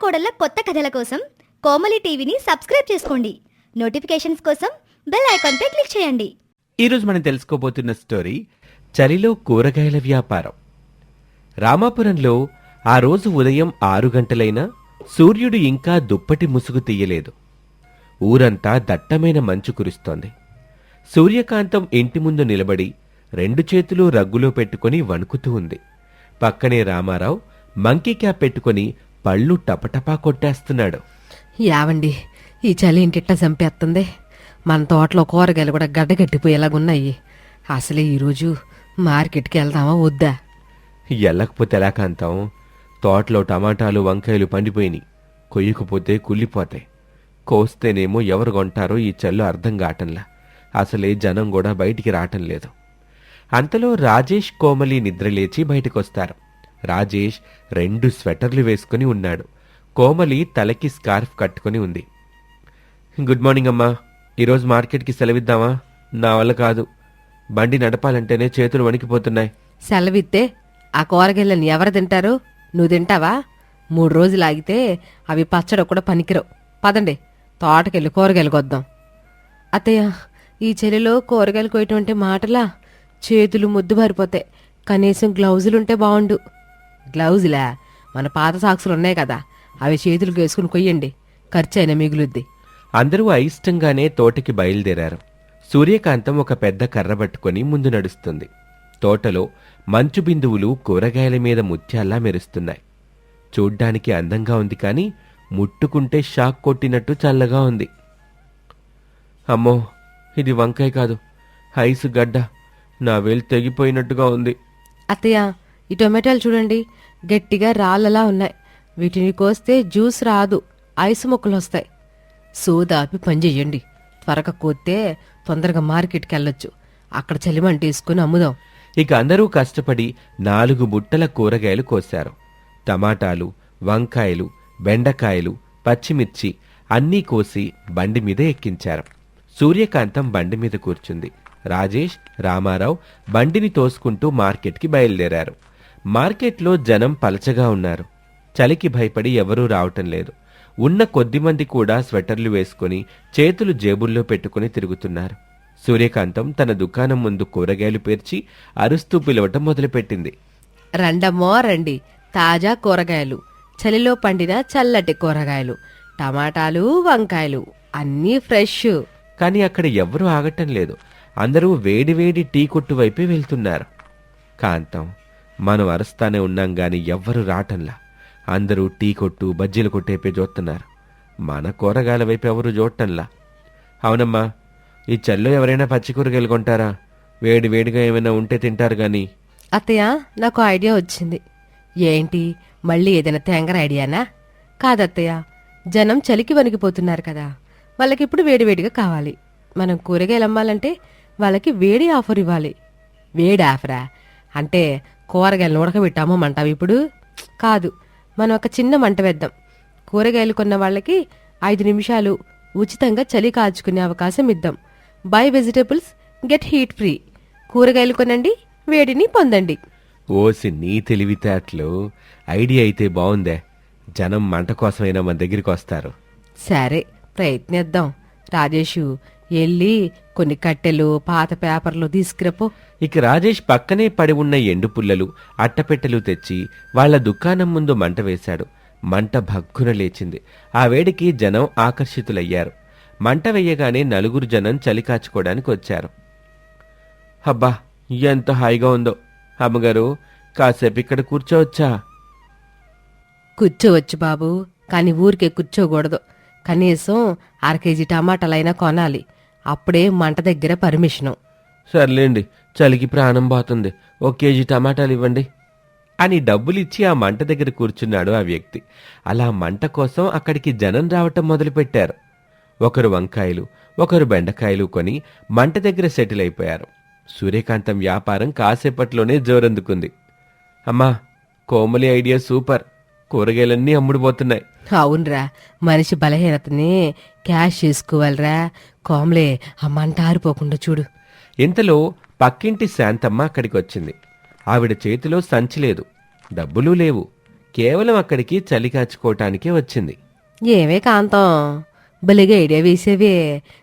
కోడళ్ళ కొత్త కథల కోసం కోమలి టీవీని సబ్స్క్రైబ్ చేసుకోండి. నోటిఫికేషన్స్ కోసం బెల్ ఐకాన్ పై క్లిక్ చేయండి. ఈరోజు మనం తెలుసుకోబోతున్న స్టోరీ చలిలో కూరగాయల వ్యాపారం. రామాపురంలో ఆ రోజు ఉదయం 6 గంటలైనా సూర్యుడు ఇంకా దుప్పటి ముసుగు తీయలేదు. ఊరంతా దట్టమైన మంచు కురుస్తోంది. సూర్యకాంతం ఇంటి ముందు నిలబడి 2 చేతులు రగ్గులో పెట్టుకుని వణుకుతూ ఉంది. పక్కనే రామారావు మంకీ క్యాప్ పెట్టుకుని పళ్ళు టపటపా కొట్టేస్తున్నాడు. యావండి, ఈ చలి ఇంటిట్ట చంపేస్తుంది. మన తోటలో కూరగాయలు కూడా గడ్డగట్టిపోయేలాగున్నాయి. అసలే ఈరోజు మార్కెట్కి వెళ్దామా వద్దా? ఎల్లకపోతే ఎలా కాంతం? తోటలో టమాటాలు వంకాయలు పండిపోయినాయి. కొయ్యకపోతే కుళ్ళిపోతాయి. కోస్తేనేమో ఎవరు కొంటారో ఈ చల్లు అర్థం కావటంలా. అసలే జనం కూడా బయటికి రావటం లేదు. అంతలో రాజేష్, కోమలి నిద్రలేచి బయటకొస్తారు. రాజేష్ 2 స్వెటర్లు వేసుకుని ఉన్నాడు. కోమలి తలకి స్కార్ఫ్ కట్టుకుని ఉంది. గుడ్ మార్నింగ్ అమ్మా. ఈరోజు మార్కెట్కి సెలవిద్దామా? నా వల్ల కాదు. బండి నడపాలంటేనే చేతులు వణికిపోతున్నాయి. సెలవిస్తే ఆ కూరగాయలని ఎవరు తింటారు? నువ్వు తింటావా? 3 రోజులు ఆగితే అవి పచ్చడి కూడా పనికిరావు. పదండి, తోటకెళ్ళి కూరగాయలు కొద్దాం. అత్తయ్య, ఈ చలిలో కూరగాయలు కొయ్యటం మాటలా? చేతులు ముద్దు బారిపోతాయి. కనీసం గ్లౌజులుంటే బాగుండు. గ్లౌజులా? మన పాత సాక్సులు ఉన్నాయి కదా, అవి చేతులకు వేసుకుని కొయ్యండి. ఖర్చు అయినా మిగులుద్ది. అందరూ అయిష్టంగానే తోటకి బయలుదేరారు. సూర్యకాంతం ఒక పెద్ద కర్ర పట్టుకుని ముందు నడుస్తుంది. తోటలో మంచు బిందువులు కూరగాయల మీద ముత్యాల్లా మెరుస్తున్నాయి. చూడ్డానికి అందంగా ఉంది, కానీ ముట్టుకుంటే షాక్ కొట్టినట్టు చల్లగా ఉంది. అమ్మో, ఇది వంకాయ కాదు, ఐసు గడ్డ. నా వేలు తెగిపోయినట్టుగా ఉంది. అత్తయ్య, ఈ టొమాటోలు చూడండి, గట్టిగా రాళ్ళలా ఉన్నాయి. వీటిని కోస్తే జ్యూస్ రాదు, ఐసు మొక్కలు వస్తాయి. సోదాపి పని చెయ్యండి. త్వరగా కోస్తే తొందరగా మార్కెట్కి వెళ్ళొచ్చు. అక్కడ చలిమంట వేసుకుని అమ్ముదాం. ఇక అందరూ కష్టపడి 4 బుట్టల కూరగాయలు కోశారు. టమాటాలు, వంకాయలు, బెండకాయలు, పచ్చిమిర్చి అన్నీ కోసి బండి మీద ఎక్కించారు. సూర్యకాంతం బండి మీద కూర్చుంది. రాజేష్, రామారావు బండిని తోసుకుంటూ మార్కెట్కి బయలుదేరారు. మార్కెట్లో జనం పలచగా ఉన్నారు. చలికి భయపడి ఎవరూ రావటం లేదు. ఉన్న కొద్దిమంది కూడా స్వెటర్లు వేసుకుని చేతులు జేబుల్లో పెట్టుకుని తిరుగుతున్నారు. సూర్యకాంతం తన దుకాణం ముందు కూరగాయలు పేర్చి అరుస్తూ పిలవటం మొదలుపెట్టింది. రండమ్మో రండి, తాజా కూరగాయలు, చలిలో పండిన చల్లటి కూరగాయలు, టమాటాలు, వంకాయలు అన్నీ ఫ్రెష్. కానీ అక్కడ ఎవ్వరూ ఆగటం లేదు. అందరూ వేడివేడి టీ కొట్టు వైపే వెళ్తున్నారు. కాంతం, మనం అరుస్తానే ఉన్నాం గాని ఎవ్వరూ రావటంలా. అందరూ టీ కొట్టు, బజ్జీలు కొట్టేపే చూస్తున్నారు. మన కూరగాయల వైపు ఎవరూ చూడటంలా. అవునమ్మా, ఈ చల్లో ఎవరైనా పచ్చి కూరగాయలు కొంటారా? వేడి వేడిగా ఏమైనా ఉంటే తింటారు గాని. అత్తయ్య, నాకు ఐడియా వచ్చింది. ఏంటి, మళ్ళీ ఏదైనా తెంగర ఐడియానా? కాదత్తయ్య, జనం చలికి వణికిపోతున్నారు కదా, వాళ్ళకిప్పుడు వేడివేడిగా కావాలి. మనం కూరగాయలు అమ్మాలంటే వాళ్ళకి వేడి ఆఫర్ ఇవ్వాలి. వేడి ఆఫరా? అంటే కూరగాయలను ఉడకబెట్టి అమ్మమంటావు ఇప్పుడు? కాదు, మనం ఒక చిన్న మంట వేద్దాం. కూరగాయలు కొన్న వాళ్ళకి 5 నిమిషాలు ఉచితంగా చలి కాచుకునే అవకాశం ఇద్దాం. By vegetables get heat free. కూరగాయలు కొనండి, వేడిని పొందండి. ఓసి నీ తెలివితేటలు! ఐడియా అయితే బాగుందే. జనం మంట కోసమైనా మన దగ్గరికి వస్తారు. సరే, ప్రయత్నిద్దాం. రాజేషు, వెళ్ళి కొన్ని కట్టెలు, పాత పేపర్లు తీసుకురపో. ఇక రాజేష్ పక్కనే పడి ఉన్న ఎండు పుల్లలు, అట్టపెట్టెలు తెచ్చి వాళ్ల దుకాణం ముందు మంట వేశాడు. మంట భగ్గున లేచింది. ఆ వేడికి జనం ఆకర్షితులయ్యారు. మంట వెయ్యగానే 4 జనం చలి కాచుకోవడానికి వచ్చారు. అబ్బా, ఎంత హాయిగా ఉందో! అమ్మగారు, కాసేపు ఇక్కడ కూర్చోవచ్చా? కూర్చోవచ్చు బాబు, కానీ ఊరికే కూర్చోకూడదు. కనీసం 1/2 కేజీ టమాటాలైనా కొనాలి. అప్పుడే మంట దగ్గర పర్మిషను. సర్లేండి, చలికి ప్రాణం పోతుంది. 1 కేజీ టమాటాలు ఇవ్వండి అని డబ్బులిచ్చి ఆ మంట దగ్గర కూర్చున్నాడు ఆ వ్యక్తి. అలా మంట కోసం అక్కడికి జనం రావటం మొదలుపెట్టారు. ఒకరు వంకాయలు, ఒకరు బెండకాయలు కొని మంట దగ్గర సెటిల్ అయిపోయారు. సూర్యకాంతం వ్యాపారం కాసేపట్లోనే జోరందుకుంది. అమ్మా, కోమలి ఐడియా సూపర్. కూరగాయలన్నీ అమ్ముడుపోతున్నాయి. అవునరా, మనిషి బలహీనతని క్యాష్ చేసుకోవాలిరా. కోమలే, ఆ మంట ఆరిపోకుండా చూడు. ఇంతలో పక్కింటి శాంతమ్మ అక్కడికి వచ్చింది. ఆవిడ చేతిలో సంచి లేదు, డబ్బులూ లేవు, కేవలం అక్కడికి చలి కాచుకోవటానికే వచ్చింది. ఏమే కాంతం, భలేగా ఐడియా వేసేవే.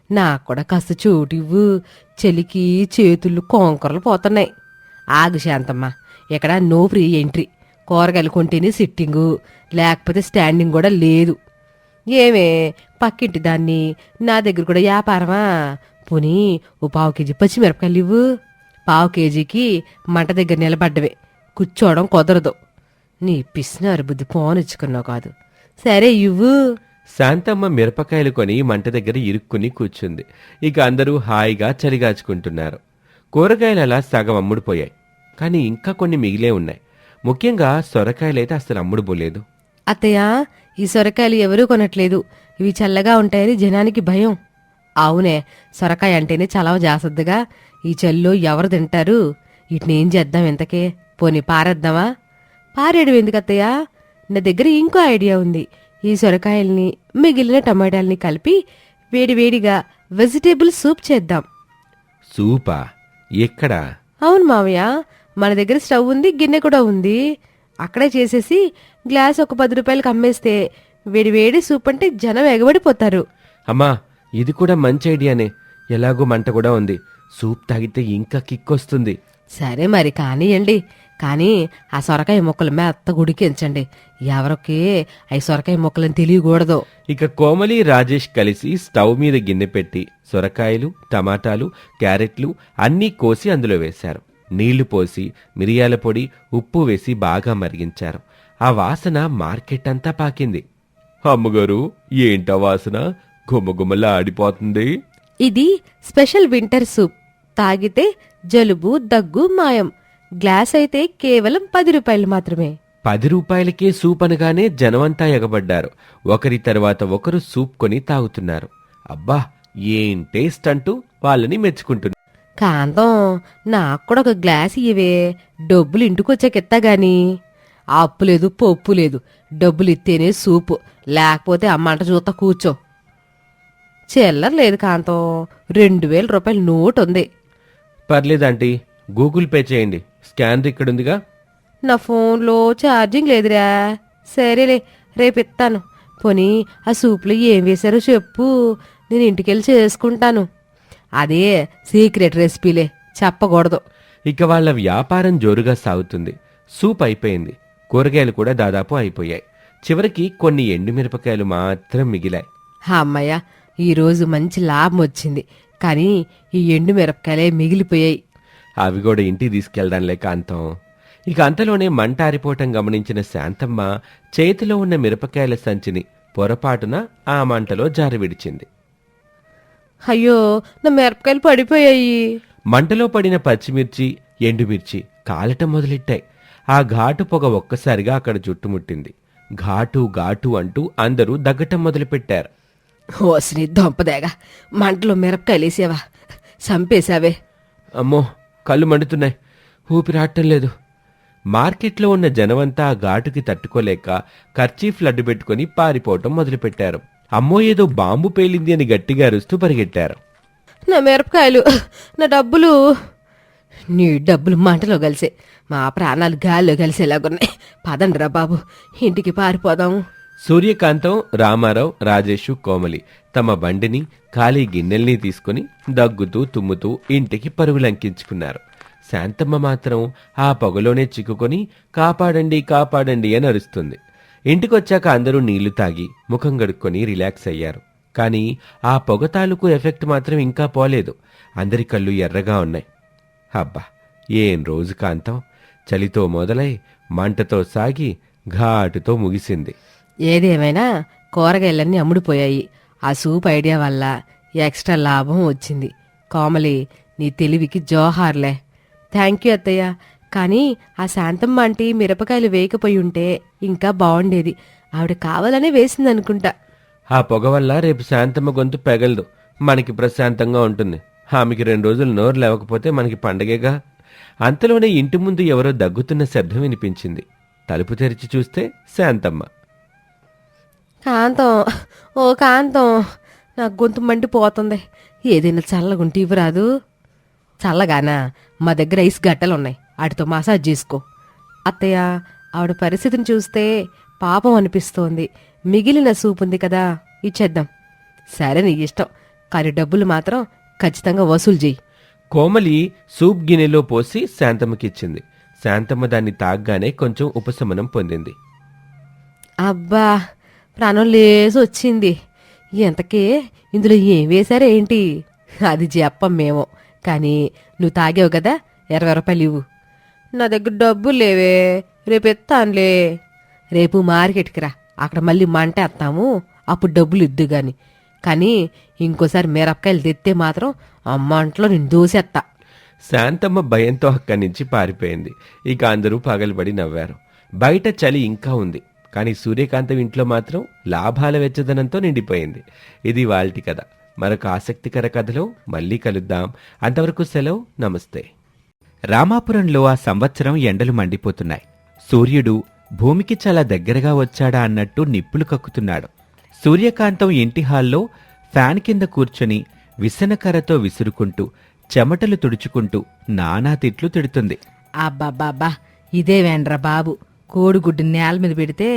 నాకు కూడా కాస్త చోటివ్వు. చలికి చేతులు కొంకరలు పోతున్నాయి. ఆగు శాంతమ్మ, ఇక్కడ నో ఫ్రీ ఎంట్రీ. కూరగాయలు కొంటేనే సిట్టింగు, లేకపోతే స్టాండింగ్ కూడా లేదు. ఏమే పక్కింటి దాన్ని, నా దగ్గర కూడా వ్యాపారమా? పోనీ ఓ పావు కేజీ పచ్చిమిరపకాయలు ఇవ్వు. పావు కేజీకి మంట దగ్గర నిలబడ్డవే, కూర్చోవడం కుదరదు. నీ పిసినారు బుద్ధి పోనిచ్చుకున్నావు కాదు. సరే ఇవ్వు. శాంతమ్మ మిరపకాయలు కొని మంట దగ్గర ఇరుక్కుని కూర్చుంది. ఇక అందరూ హాయిగా చలిగాచుకుంటున్నారు. కూరగాయలు అలా సగం అమ్ముడుపోయాయి. కానీ ఇంకా కొన్ని మిగిలే ఉన్నాయి. ముఖ్యంగా సొరకాయలైతే అసలు అమ్ముడుపోలేదు. అత్తయ్య, ఈ సొరకాయలు ఎవరూ కొనట్లేదు. ఇవి చల్లగా ఉంటాయని జనానికి భయం. అవునే, సొరకాయ అంటేనే చలవ జాసద్దుగా. ఈ చల్లో ఎవరు తింటారు? వీటినేం చేద్దాం ఇంతకే? పోనీ పారేద్దామా? పారేయడం ఎందుకు అత్తయ్య? నా దగ్గర ఇంకో ఐడియా ఉంది. ఈ సొరకాయల్ని మిగిలిన టమాటాల్ని కలిపి వేడివేడిగా వెజిటేబుల్ సూప్ చేద్దాం. సూపా? ఎక్కడా? అవును మావయ్య, మన దగ్గర స్టవ్ ఉంది, గిన్నె కూడా ఉంది. అక్కడే చేసేసి గ్లాస్ ఒక 10 రూపాయలకి అమ్మేస్తే వేడివేడి సూప్ అంటే జనం ఎగబడిపోతారు. అమ్మా, ఇది కూడా మంచి ఐడియానే. ఎలాగో మంట కూడా ఉంది. సూప్ తాగితే ఇంకా కిక్కొస్తుంది. సరే మరి కానియండి. కానీ ఆ సొరకాయ ముక్కలు మెత్త గుడికించండి. ఎవరికి అవి సొరకాయ ముక్కలని తెలియకూడదు. ఇక కోమలి, రాజేష్ కలిసి స్టవ్ మీద గిన్నె పెట్టి సొరకాయలు, టమాటాలు, క్యారెట్లు అన్నీ కోసి అందులో వేశారు. నీళ్లు పోసి మిరియాల పొడి, ఉప్పు వేసి బాగా మరిగించారు. ఆ వాసన మార్కెట్ అంతా పాకింది. అమ్మగారు, ఏంటా వాసన? గుమ్మగుమ్మలా ఆడిపోతుంది. ఇది స్పెషల్ వింటర్ సూప్. తాగితే జలుబు, దగ్గు మాయం. గ్లాస్ అయితే కేవలం 10 రూపాయలు మాత్రమే. 10 రూపాయలకే సూప్ అనగానే జనమంతా ఎగబడ్డారు. ఒకరి తర్వాత ఒకరు సూప్ కొని తాగుతున్నారు. అబ్బా, ఏం టేస్ట్ అంటూ వాళ్ళని మెచ్చుకుంటున్నారు. కాంతం, నాకు కూడా ఒక గ్లాస్ ఇయ్యవే. డబ్బులు ఇంటికొచ్చాక ఇత్తాగాని. అప్పు లేదు, పప్పు లేదు. డబ్బులు ఇస్తేనే సూపు, లేకపోతే అమ్మంట చూస్తా కూర్చో. చిల్లర లేదు కాంతం. 2000 రూపాయల నోట్ ఉంది. పర్లేదంటీ, గూగుల్ పే చేయండి. స్కానర్ ఇక్కడుందిగా. నా ఫోన్లో ఛార్జింగ్ లేదురా. సరేలే, రేపు ఇస్తాను. పోనీ ఆ సూప్లో ఏం వేశారో చెప్పు, నేను ఇంటికెళ్ళి చేసుకుంటాను. అదే సీక్రెట్ రెసిపీలే, చెప్పకూడదు. ఇక వాళ్ళ వ్యాపారం జోరుగా సాగుతుంది. సూప్ అయిపోయింది. కూరగాయలు కూడా దాదాపు అయిపోయాయి. చివరికి కొన్ని ఎండుమిరపకాయలు మాత్రం మిగిలాయి. అమ్మయ్య, ఈరోజు మంచి లాభం వచ్చింది. కానీ ఈ ఎండు మిరపకాయలే మిగిలిపోయాయి. అవి కూడా ఇంటికి తీసుకెళ్దాంలే కాంతం. ఇక అంతలోనే మంట ఆరిపోవటం గమనించిన శాంతమ్మ చేతిలో ఉన్న మిరపకాయల సంచిని పొరపాటున ఆ మంటలో జారి విడిచింది. అయ్యో, నా మిరపకాయలు పడిపోయాయి. మంటలో పడిన పచ్చిమిర్చి, ఎండుమిర్చి కాలటం మొదలెట్టాయి. ఆ ఘాటు పొగ ఒక్కసారిగా అక్కడ చుట్టుముట్టింది. ఘాటు ఘాటు అంటూ అందరూ దగ్గటం మొదలుపెట్టారు. ఓసిని దొంపదేగా, మంటలో మిరపకాయలు వేసావా? చంపేశావే. అమ్మో, కళ్ళు మండుతున్నాయి, ఊపిరాటం లేదు. మార్కెట్లో ఉన్న జనమంతా ఆ ఘాటుకి తట్టుకోలేక కర్చీఫ్లు అడ్డు పెట్టుకుని పారిపోవటం మొదలుపెట్టారు. అమ్మో, ఏదో బాంబు పేలింది అని గట్టిగా అరుస్తూ పరిగెట్టారు. నా మిరపకాయలు, నా డబ్బులు. నీ డబ్బులు మంటలో కలిసే, మా ప్రాణాలు గాల్లో కలిసేలాగున్నాయి. పదండ్రా బాబు, ఇంటికి పారిపోదాం. సూర్యకాంతం, రామారావు, రాజేషు, కోమలి తమ బండిని, ఖాళీ గిన్నెల్ని తీసుకుని దగ్గుతూ తుమ్ముతూ ఇంటికి పరుగులంకించుకున్నారు. శాంతమ్మ మాత్రం ఆ పొగలోనే చిక్కుకొని కాపాడండి కాపాడండి అని అరుస్తుంది. ఇంటికొచ్చాక అందరూ నీళ్లు తాగి ముఖం గడుక్కొని రిలాక్స్ అయ్యారు. కానీ ఆ పొగ తాలూకు ఎఫెక్ట్ మాత్రం ఇంకా పోలేదు. అందరి కళ్ళు ఎర్రగా ఉన్నాయి. అబ్బా, ఏం రోజు కాంతం! చలితో మొదలై మంటతో సాగి ఘాటుతో ముగిసింది. ఏదేమైనా కూరగాయలన్నీ అమ్ముడుపోయాయి. ఆ సూప్ ఐడియా వల్ల ఎక్స్ట్రా లాభం వచ్చింది. కోమలి, నీ తెలివికి జోహార్లే. థ్యాంక్ యూ అత్తయ్య. కానీ ఆ శాంతమ్మ ఆంటీ మిరపకాయలు వేయకపోయి ఉంటే ఇంకా బాగుండేది. ఆవిడ కావాలనే వేసిందనుకుంటా. ఆ పొగ వల్ల రేపు శాంతమ్మ గొంతు పెగలదు, మనకి ప్రశాంతంగా ఉంటుంది. ఆమెకి 2 రోజులు నోరు లేవకపోతే మనకి పండగేగా. అంతలోనే ఇంటి ముందు ఎవరో దగ్గుతున్న శబ్దం వినిపించింది. తలుపు తెరిచి చూస్తే శాంతమ్మ. కాంతం, ఓ కాంతం, నాకు గొంతు మండిపోతుంది. ఏదైనా చల్లగుంటే ఇవ్వరాదు. చల్లగానా? మా దగ్గర ఐస్ గట్టలున్నాయి, వాటితో మసాజ్ చేసుకో. అత్తయ్య, ఆవిడ పరిస్థితిని చూస్తే పాపం అనిపిస్తోంది. మిగిలిన సూప్ ఉంది కదా, ఇచ్చేద్దాం. సరే నీ ఇష్టం, కానీ డబ్బులు మాత్రం ఖచ్చితంగా వసూలు చెయ్యి. కోమలి సూప్ గిన్నెలో పోసి శాంతమ్మకిచ్చింది. శాంతమ్మ దాన్ని తాగ్గానే కొంచెం ఉపశమనం పొందింది. అబ్బా, ప్రాణం లేసి వచ్చింది. ఎంతకే ఇందులో ఏం వేశారేంటి? అది చెప్పం మేము, కానీ నువ్వు తాగావు కదా, 20 రూపాయలు ఇవ్వు. నా దగ్గర డబ్బులు లేవే, రేపు ఎత్తానులే. రేపు మార్కెట్కి రా, అక్కడ మళ్ళీ మంట ఎత్తాము, అప్పుడు డబ్బులు ఇద్దు గాని. కానీ ఇంకోసారి మిరపకాయలు తెత్తే మాత్రం ఆ మంటలో నేను దోసేత్తా. శాంతమ్మ భయంతో అక్కడి నుంచి పారిపోయింది. ఇక అందరూ పగలబడి నవ్వారు. బయట చలి ఇంకా ఉంది, కానీ సూర్యకాంతం ఇంట్లో మాత్రం లాభాల వెచ్చదనంతో నిండిపోయింది. ఇది వాల్టి కథ. మరొక ఆసక్తికర కథలో మళ్ళీ కలుద్దాం. అంతవరకు సెలవు, నమస్తే. రామాపురంలో ఆ సంవత్సరం ఎండలు మండిపోతున్నాయి. సూర్యుడు భూమికి చాలా దగ్గరగా వచ్చాడా అన్నట్టు నిప్పులు కక్కుతున్నాడు. సూర్యకాంతం ఇంటి హాల్లో ఫ్యాన్ కింద కూర్చొని విసనకర్రతో విసురుకుంటూ చెమటలు తుడుచుకుంటూ నానా తిట్లు తిడుతుంది. అబ్బాబ్బాబ్బా, ఇదే వేండ్రా బాబు, కోడిగుడ్డు నేల మీద పెడితే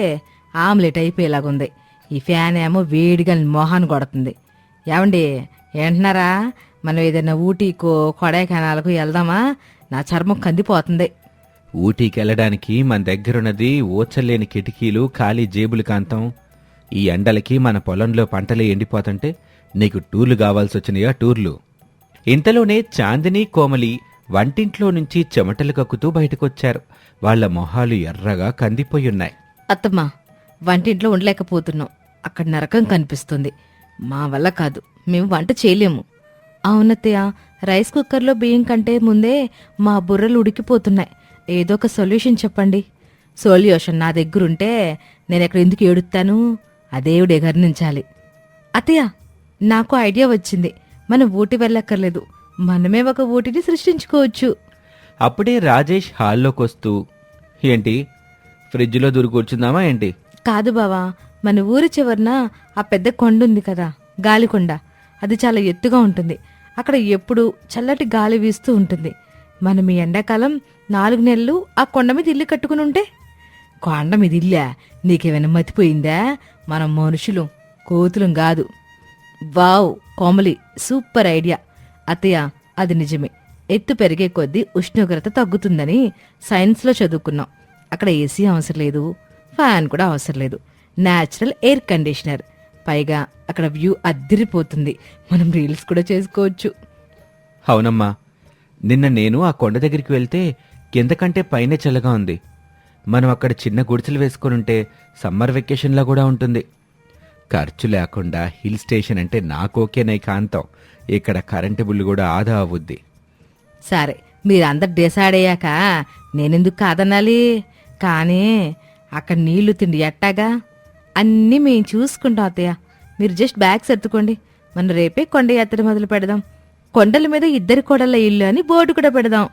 ఆమ్లెట్ అయిపోయేలాగుంది. ఈ ఫ్యాన్ ఏమో వేడిగా మొహాన్ని కొడుతుంది. ఏమండి, ఏంటున్నారా? మనం ఏదైనా ఊటీకో కొడైకెనాల్కో వెళ్దామా? నా చర్మం కందిపోతుంది. ఊటీకెళ్ళడానికి మన దగ్గరున్నది ఓచల్లేని కిటికీలు, ఖాళీ జేబులు కాంతం. ఈ ఎండలకి మన పొలంలో పంటలే ఎండిపోతుంటే నీకు టూర్లు కావాల్సొచ్చినాయా? టూర్లు. ఇంతలోనే చాందిని, కోమలి వంటింట్లో నుంచి చెమటలు కక్కుతూ బయటకొచ్చారు. వాళ్ల మొహాలు ఎర్రగా కందిపోయున్నాయి. అత్తమ్మా, వంటింట్లో ఉండలేకపోతున్నాం. అక్కడ నరకం కనిపిస్తుంది. మా వల్ల కాదు, మేము వంట చేయలేము. అవునత్తయ్య, రైస్ కుక్కర్లో బియ్యం కంటే ముందే మా బుర్రలు ఉడికిపోతున్నాయి. ఏదో ఒక సొల్యూషన్ చెప్పండి. సొల్యూషన్ నా దగ్గరుంటే నేను ఎక్కడ ఎందుకు ఏడుస్తాను? అదేవిడే గర్నించాలి. అత్తయ్య, నాకు ఐడియా వచ్చింది. మనం ఊటి వెళ్ళక్కర్లేదు, మనమే ఒక ఊటిని సృష్టించుకోవచ్చు. అప్పుడే రాజేష్ హాల్లోకొస్తూ, ఏంటి ఫ్రిడ్జ్లో దూరి కూర్చుందామా ఏంటి? కాదు బావా, మన ఊరి చివరన ఆ పెద్ద కొండ ఉంది కదా, గాలికొండ. అది చాలా ఎత్తుగా ఉంటుంది. అక్కడ ఎప్పుడూ చల్లటి గాలి వీస్తూ ఉంటుంది. మనం ఈ ఎండాకాలం 4 నెలలు ఆ కొండ మీద ఇల్లు కట్టుకుని ఉంటే. కొండ మీద ఇల్లా? నీకేమైనా మతిపోయిందా? మనం మనుషులు, కోతులం కాదు. Wow Komali, super idea. అత్తయ్య, అది నిజమే. ఎత్తు పెరిగే కొద్దీ ఉష్ణోగ్రత తగ్గుతుందని సైన్స్లో చదువుకున్నాం. అక్కడ ఏసీ అవసరం లేదు, ఫ్యాన్ కూడా అవసరం లేదు. Natural air conditioner. పైగా అక్కడ వ్యూ అద్దిరిపోతుంది. మనం రీల్స్ కూడా చేసుకోవచ్చు. అవునమ్మా, నిన్న నేను ఆ కొండ దగ్గరికి వెళ్తే కింద కంటే పైనే చల్లగా ఉంది. మనం అక్కడ చిన్న గుడిసెలు వేసుకొనుంటే సమ్మర్ వెకేషన్లా కూడా ఉంటుంది. ఖర్చు లేకుండా హిల్ స్టేషన్ అంటే నాకోకేనై కాంతం. ఇక్కడ కరెంటు బిల్లు కూడా ఆదా అవుద్ది. సరే, మీరందరు డిసైడ్ అయ్యాక నేనెందుకు కాదనాలి? కానీ అక్కడ నీళ్లు తిండి ఎట్టాగా అన్నీ మేము చూసుకుంటాం అత్తయ్య. మీరు జస్ట్ బ్యాగ్స్ ఎత్తుకోండి. మనం రేపే కొండ యాత్ర మొదలు పెడదాం. కొండల మీద 2 కోడళ్ళ ఇల్లు అని బోర్డు కూడా పెడదాం.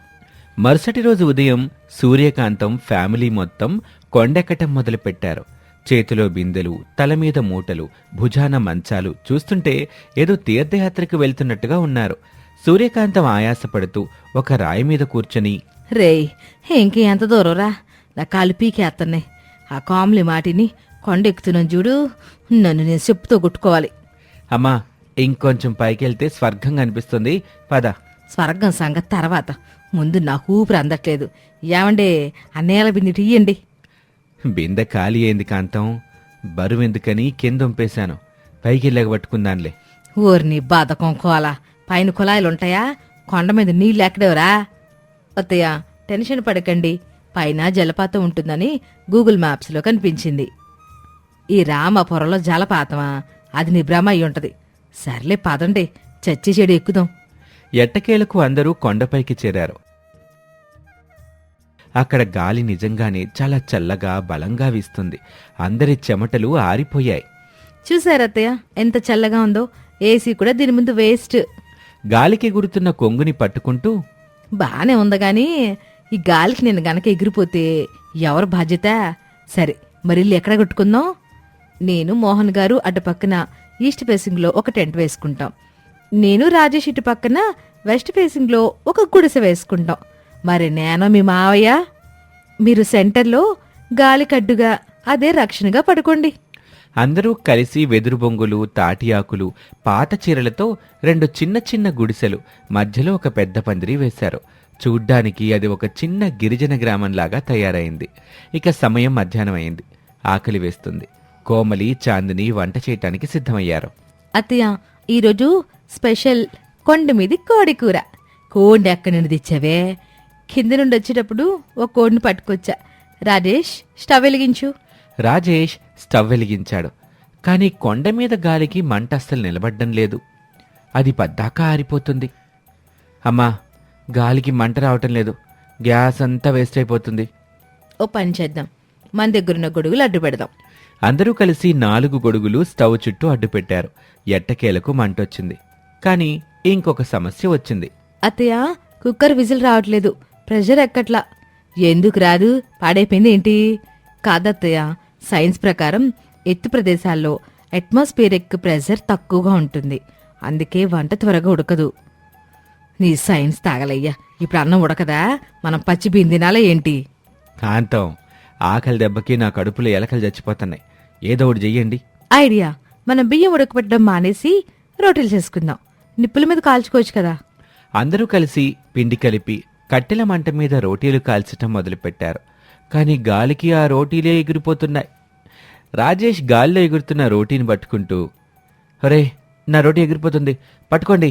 మరుసటి రోజు ఉదయం సూర్యకాంతం ఫ్యామిలీ మొత్తం కొండెక్కటం మొదలుపెట్టారు. చేతిలో బిందెలు, తలమీద మూటలు, భుజాన మంచాలు చూస్తుంటే ఏదో తీర్థయాత్రకు వెళ్తున్నట్టుగా ఉన్నారు. సూర్యకాంతం ఆయాసపడుతూ ఒక రాయి మీద కూర్చొని, రేయ్, ఇంక ఎంత దూరం రా, నా కాలు పీకేస్తున్నాయి. ఆ కామ్లీ మాటిని కొండ ఎక్కుతున్నాను చూడు, నన్ను నేను చెప్పుతో కొట్టుకోవాలి. అమ్మా ఇంకొంచెం పైకెళ్తే స్వర్గం కనిపిస్తుంది, పద. స్వర్గం సంగతి తర్వాత, ముందు నాకు ఊపిరి అందట్లేదు. ఏమండే, ఆ నేల బింది ఇయ్యండి. బిందె ఖాళీ అయింది కాంతం. బరువెందుకని కింద ఉంపేశాను, పైకి పట్టుకుందాన్లే. ఊరిని బాధకం కోల, పైన కుళాయిలుంటాయా? కొండ మీద నీళ్ళు ఎక్కడేవరా? అత్తయ్య, టెన్షన్ పడకండి. పైన జలపాతం ఉంటుందని గూగుల్ మ్యాప్స్లో కనిపించింది. ఈ రామాపురంలో జలపాతమా? అది నీ భ్రమ అయి ఉంటది. సర్లే పదండి, చచ్చి చెడు ఎక్కుదాం. ఎట్టకేలకు అందరూ కొండపైకి చేరారు. అక్కడ గాలి నిజంగానే చాలా చల్లగా బలంగా వీస్తుంది. అందరి చెమటలు ఆరిపోయాయి. చూసారత్తయ్య ఎంత చల్లగా ఉందో? ఏసీ కూడా దీని ముందు వేస్ట్. గాలికి ఎగురుతున్న కొంగుని పట్టుకుంటూ, బానే ఉంది గాని ఈ గాలికి నేను గనక ఎగిరిపోతే ఎవరు బాధ్యత? సరే, మరి ఇల్లు ఎక్కడ కట్టుకుందాం? నేను మోహన్ గారు అటు పక్కన ఈస్ట్ ఫేసింగ్లో ఒక టెంట్ వేసుకుంటాం. నేను రాజేష్ ఇటు పక్కన వెస్ట్ ఫేసింగ్లో ఒక గుడిసె వేసుకుంటాం. మరి నేను మీ మావయ్య, మీరు సెంటర్లో గాలికడ్డుగా అదే రక్షణగా పడుకోండి. అందరూ కలిసి వెదురు బొంగులు, తాటి ఆకులు, పాత చీరలతో 2 చిన్న చిన్న గుడిసెలు, మధ్యలో ఒక పెద్ద పందిరి వేశారు. చూడ్డానికి అది ఒక చిన్న గిరిజన గ్రామంలాగా తయారైంది. ఇక సమయం మధ్యాహ్నం అయింది. ఆకలి వేస్తుంది. కోమలి, చాందిని వంట చేయటానికి సిద్ధమయ్యారు. అత్తయ్య, ఈరోజు స్పెషల్ కొండ మీది కోడి కూర. కోడి ఎక్కడి నుండి తెచ్చావే? కింద నుండి వచ్చేటప్పుడు ఒక కోడిని పట్టుకొచ్చా. రాజేష్, స్టవ్ వెలిగించు. రాజేష్ స్టవ్ వెలిగించాడు. కాని కొండ మీద గాలికి మంట అస్సలు నిలబడ్డం లేదు. అది పద్దాకా ఆరిపోతుంది. అమ్మా, గాలికి మంట రావటం లేదు. గ్యాస్ అంతా వేస్ట్ అయిపోతుంది. ఓ పని చేద్దాం, మన దగ్గరున్న గొడుగులు అడ్డు పెడదాం. అందరూ కలిసి 4 గొడుగులు స్టవ్ చుట్టూ అడ్డుపెట్టారు. ఎట్టకేలకు మంటొచ్చింది. కాని ఇంకొక సమస్య వచ్చింది. అత్తయ్య, కుక్కర్ విజిల్ రావట్లేదు. ప్రెషర్ ఎక్కట్లా. ఎందుకు రాదు? పాడైపోయింది ఏంటి? కాదత్తయ్య, సైన్స్ ప్రకారం ఎత్తు ప్రదేశాల్లో అట్మాస్ఫియరిక్ ప్రెషర్ తక్కువగా ఉంటుంది. అందుకే వంట త్వరగా ఉడకదు. నీ సైన్స్ తాగలయ్యా. ఇప్పుడు అన్నం ఉడకదా? మనం పచ్చి బియ్యం తినాలా ఏంటి? కాంతం, ఆకలి దెబ్బకి నా కడుపులో ఎలకలు చచ్చిపోతున్నాయి. ఏదో ఒకటి చెయ్యండి. ఐడియా, మనం బియ్యం ఉడకపెట్టడం మానేసి రోటీలు చేసుకుందాం. నిప్పుల మీద కాల్చుకోవచ్చు కదా. అందరూ కలిసి పిండి కలిపి కట్టెల మంట మీద రోటీలు కాల్చటం మొదలుపెట్టారు. కాని గాలికి ఆ రోటీలే ఎగిరిపోతున్నాయి. రాజేష్ గాలిలో ఎగురుతున్న రోటీని పట్టుకుంటూ, ఒరే, నా రోటీ ఎగిరిపోతుంది, పట్టుకోండి.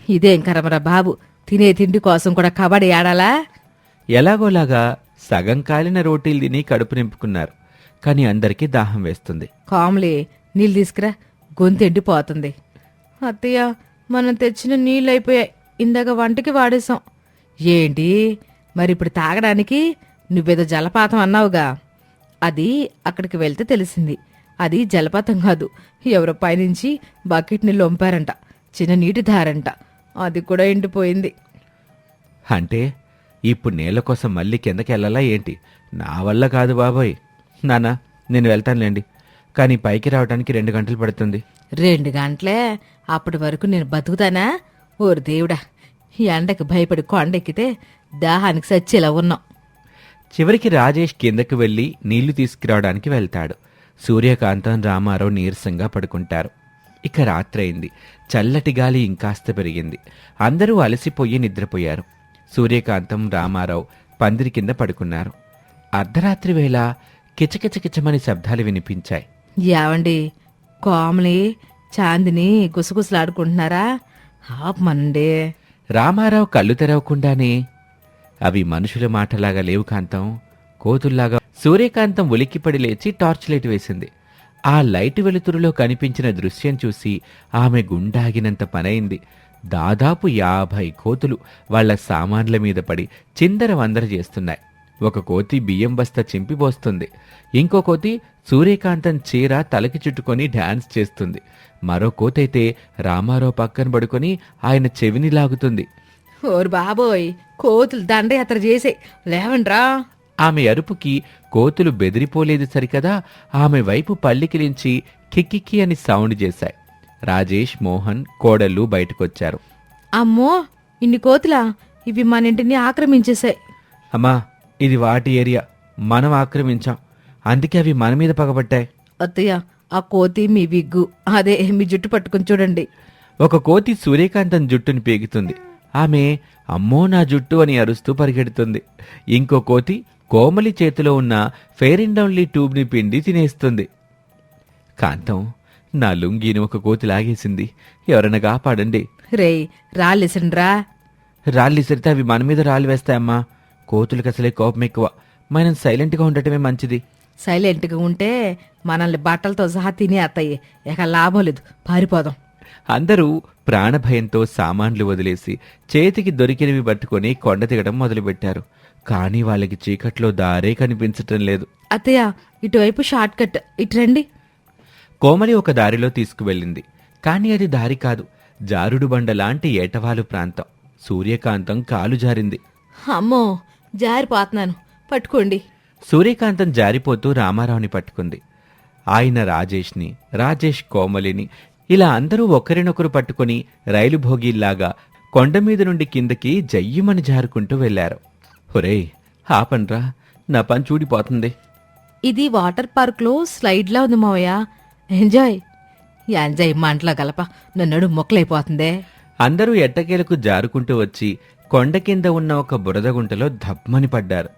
ఇదేం కరమరా బాబు, తినే తిండి కోసం కూడా కబడ్డీ ఆడాలా? ఎలాగోలాగా సగం కాలిన రోటీలు తిని కడుపు నింపుకున్నారు. కాని అందరికీ దాహం వేస్తుంది. కామ్లే, నీళ్ళు తీసుకురా, గొంతు ఎండిపోతుంది. అత్తయ్య, మనం తెచ్చిన నీళ్ళు అయిపోయాయి. ఇందాక వంటకి వాడేశాం. ఏంటి మరి ఇప్పుడు తాగడానికి? నువ్వేదో జలపాతం అన్నావుగా. అది అక్కడికి వెళ్తే తెలిసింది. అది జలపాతం కాదు, ఎవరో పైనుంచి బకెట్ నీళ్ళు వంపారంట. చిన్న నీటి ధారంట. అది కూడా ఎండిపోయింది. అంటే ఇప్పుడు నీళ్ల కోసం మళ్ళీ కిందకి వెళ్ళాలా ఏంటి? నా వల్ల కాదు బాబోయ్. నానా, నేను వెళ్తానులేండి. కానీ పైకి రావడానికి 2 గంటలు పడుతుంది. 2 గంటలే? అప్పటి వరకు నేను బతుకుతానా? ఓరు దేవుడా, ఎండకి భయపడి కొండెక్కితే దాహానికి సచ్చేలా ఉన్నాం. చివరికి రాజేష్ కిందకు వెళ్లి నీళ్లు తీసుకురావడానికి వెళ్తాడు. సూర్యకాంతం, రామారావు నీరసంగా పడుకుంటారు. ఇక రాత్రయింది. చల్లటి గాలి ఇంకాస్త పెరిగింది. అందరూ అలసిపోయి నిద్రపోయారు. సూర్యకాంతం, రామారావు పందిరి కింద పడుకున్నారు. అర్ధరాత్రి వేళ కిచకిచకిచమని శబ్దాలు వినిపించాయి. యావండి, కోమలి, చాందిని గుసగుసలాడుకుంటున్నారా? ఆపమనండి. రామారావు కళ్ళు తెరవకుండానే, అవి మనుషుల మాటలాగా లేవు కాంతం, కోతుల్లాగా. సూర్యకాంతం ఉలిక్కిపడి లేచి టార్చ్ లైట్ వేసింది. ఆ లైటు వెలుతురులో కనిపించిన దృశ్యం చూసి ఆమె గుండాగినంత పనైంది. దాదాపు 50 కోతులు వాళ్ల సామాన్ల మీద పడి చిందర వందర చేస్తున్నాయి. ఒక కోతి బియ్యం బస్తా చింపిపోస్తుంది. ఇంకో కోతి సూర్యకాంతం చీర తలకి చుట్టుకొని డాన్స్ చేస్తుంది. మరో కోతైతే రామారావు పక్కన పడుకొని ఆయన చెవిని లాగుతుంది. ఓరు బాబోయ్, కోతులు దండయాత్ర చేసే, లేవండ్రా. ఆమె అరుపుకి కోతులు బెదిరిపోలేదు సరికదా, ఆమె వైపు పళ్ళికిలించి కిక్కిక్కి అని సౌండ్ చేశాయి. రాజేష్, మోహన్, కోడళ్ళు బయటకొచ్చారు. అమ్మో, ఇన్ని కోతులా? ఇవి మన ఇంటిని ఆక్రమించేశాయి. అమ్మా, ఇది వాటి ఏరియా, మనం ఆక్రమించాం. అందుకే అవి మన మీద పగబట్టాయి. అత్తయ్య, ఆ కోతి మీ విగ్గు, అదే మీ జుట్టు పట్టుకుని చూడండి. ఒక కోతి సూర్యకాంతం జుట్టుని పీగుతుంది. ఆమె అమ్మో నా జుట్టు అని అరుస్తూ పరిగెడుతుంది. ఇంకో కోతి కోమలి చేతిలో ఉన్న ఫెయిర్ అండ్ లవ్లీ ట్యూబ్ని పిండి తినేస్తుంది. కాంతం, నా లుంగీని ఒక కోతి లాగేసింది. ఎవరైనా కాపాడండి. రేయ్, రాళ్ళేసండ్రా. రాళ్ళిసిరితే అవి మన మీద రాళ్ళు వేస్తాయమ్మా. కోతులకు అసలే కోపం ఎక్కువ. మనం సైలెంట్గా ఉండటమే మంచిది. సైలెంట్గా ఉంటే మనల్ని బట్టలతో సహా తినే అత్తయ్య. ఇక లాభం లేదు, పారిపోదాం. అందరూ ప్రాణభయంతో సామాన్లు వదిలేసి చేతికి దొరికినవి పట్టుకొని కొండ దిగడం మొదలుపెట్టారు. కానీ వాళ్ళకి చీకట్లో దారే కనిపించటం లేదు. అత్తయ్య, ఇటువైపు షార్ట్ కట్, ఇటు రండి. కోమలి ఒక దారిలో తీసుకువెళ్ళింది. కాని అది దారి కాదు, జారుడు బండ లాంటి ఏటవాలు ప్రాంతం. సూర్యకాంతం కాలు జారింది. అమ్మో, జారిపోతున్నాను, పట్టుకోండి. సూర్యకాంతం జారిపోతూ రామారావుని పట్టుకుంది. ఆయన రాజేష్ని, రాజేష్ కోమలిని, ఇలా అందరూ ఒకరినొకరు పట్టుకుని రైలు భోగిల్లాగా కొండమీద నుండి కిందకి జయ్యమని జారుకుంటూ వెళ్లారు. ఒరేయ్, ఆపండ్రా, నా పని చూడిపోతుంది. ఇది వాటర్ పార్క్లో స్లైడ్లా ఉంది మావయ్య. ఎంజాయ్. ఎంజాయ్ మంటలో గలప నన్నడు మొక్కలైపోతుందే. అందరూ ఎట్టకేలకు జారుకుంటూ వచ్చి కొండ కింద ఉన్న ఒక బురద గుంటలో ధప్మని పడ్డారు.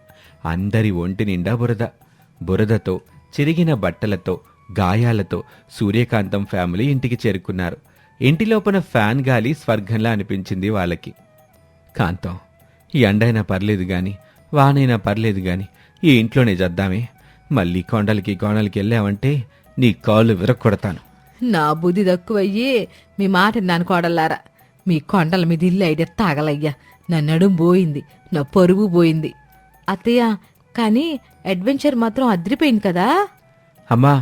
అందరి ఒంటి నిండా బురద. బురదతో, చిరిగిన బట్టలతో, గాయాలతో సూర్యకాంతం ఫ్యామిలీ ఇంటికి చేరుకున్నారు. ఇంటి లోపల ఫ్యాన్ గాలి స్వర్గంలా అనిపించింది వాళ్ళకి. కాంతం, ఈ ఎండైనా పర్లేదు గాని, వానైనా పర్లేదు గాని ఈ ఇంట్లోనే చద్దామే. మళ్ళీ కొండలకి కోణలకి వెళ్ళావంటే నీ కాళ్ళు విరక్కొడతాను. నా బుద్ధి తక్కువయ్యి మీ మాట నాను కోడల్లారా. మీ కొండల మీద ఇల్లు ఐడియా తాగలయ్యా. నా నడుం పోయింది, నా పరుగు పోయింది. అత్తయ్య, కానీ అడ్వెంచర్ మాత్రం అదిరిపోయింది కదా. అమ్మా,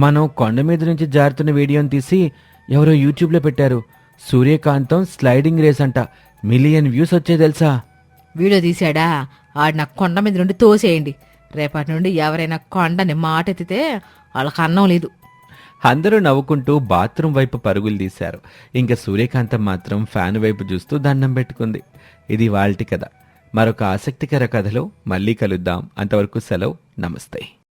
మనం కొండ మీద నుంచి జారుతున్న వీడియోని తీసి ఎవరో యూట్యూబ్లో పెట్టారు. సూర్యకాంతం స్లైడింగ్ రేస్ అంట. 1 మిలియన్ వ్యూస్ వచ్చే తెలుసా? వీడియో తీశాడా? ఆడు నా కొండ మీద నుండి తోసేయండి. రేపటి నుండి ఎవరైనా కొండని మాట ఎత్తితే వాళ్ళకి అన్నం లేదు. అందరూ నవ్వుకుంటూ బాత్రూం వైపు పరుగులు తీశారు. ఇంకా సూర్యకాంతం మాత్రం ఫ్యాన్ వైపు చూస్తూ దండం పెట్టుకుంది. ఇది వాల్టి కథ. మరొక ఆసక్తికర కథలో మళ్ళీ కలుద్దాం. అంతవరకు సెలవు. నమస్తే.